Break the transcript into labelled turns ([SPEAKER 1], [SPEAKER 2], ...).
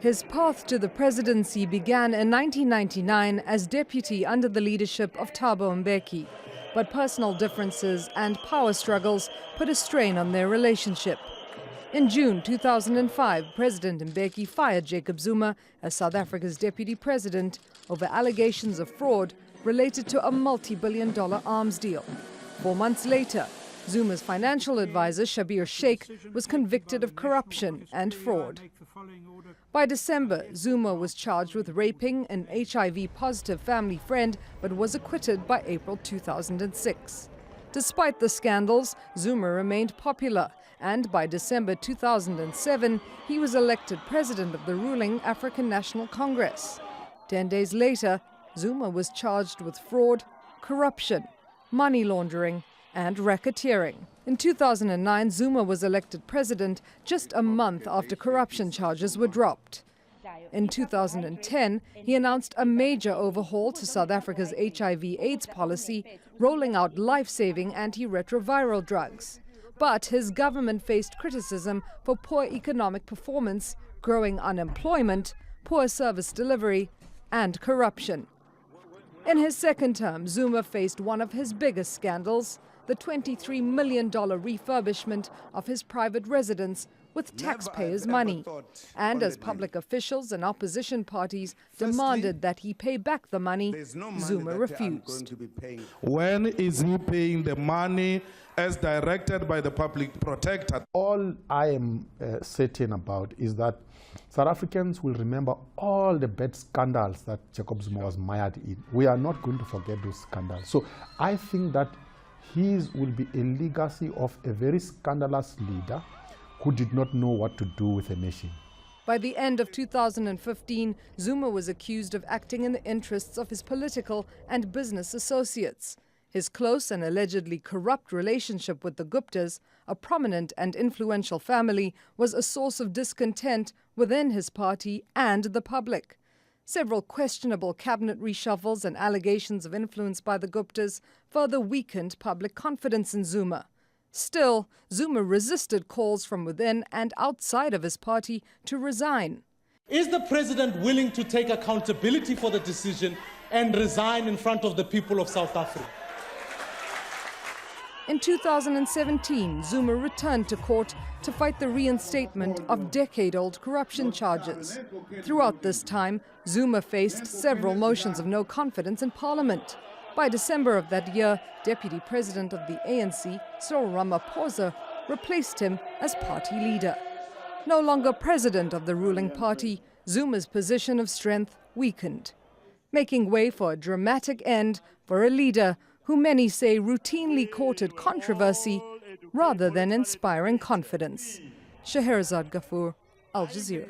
[SPEAKER 1] His path to the presidency began in 1999 as deputy under the leadership of Thabo Mbeki, but personal differences and power struggles put a strain on their relationship. In June 2005, President Mbeki fired Jacob Zuma as South Africa's deputy president over allegations of fraud related to a multi-billion-dollar arms deal. 4 months later, Zuma's financial advisor, Schabir Shaik, was convicted of corruption and fraud. By December, Zuma was charged with raping an HIV-positive family friend, but was acquitted by April 2006. Despite the scandals, Zuma remained popular, and by December 2007, he was elected president of the ruling African National Congress. 10 days later, Zuma was charged with fraud, corruption, money laundering, and racketeering. In 2009, Zuma was elected president just a month after corruption charges were dropped. In 2010, he announced a major overhaul to South Africa's HIV/AIDS policy, rolling out life-saving antiretroviral drugs. But his government faced criticism for poor economic performance, growing unemployment, poor service delivery, and corruption. In his second term, Zuma faced one of his biggest scandals, the $23 million refurbishment of his private residence with taxpayers' money. And as public officials and opposition parties demanded that he pay back the money, Zuma refused.
[SPEAKER 2] When is he paying the money as directed by the public protector?
[SPEAKER 3] All I am certain about is that South Africans will remember all the bad scandals that Jacob Zuma was mired in. We are not going to forget those scandals. So I think that his will be a legacy of a very scandalous leader who did not know what to do with a nation.
[SPEAKER 1] By the end of 2015, Zuma was accused of acting in the interests of his political and business associates. His close and allegedly corrupt relationship with the Guptas, a prominent and influential family, was a source of discontent within his party and the public. Several questionable cabinet reshuffles and allegations of influence by the Guptas further weakened public confidence in Zuma. Still, Zuma resisted calls from within and outside of his party to resign.
[SPEAKER 4] Is the president willing to take accountability for the decision and resign in front of the people of South Africa?
[SPEAKER 1] In 2017, Zuma returned to court to fight the reinstatement of decade-old corruption charges. Throughout this time, Zuma faced several motions of no confidence in Parliament. By December of that year, Deputy President of the ANC, Cyril Ramaphosa, replaced him as party leader. No longer president of the ruling party, Zuma's position of strength weakened, making way for a dramatic end for a leader who many say routinely courted controversy rather than inspiring confidence. Scheherazade, Gaffoor, Al Jazeera.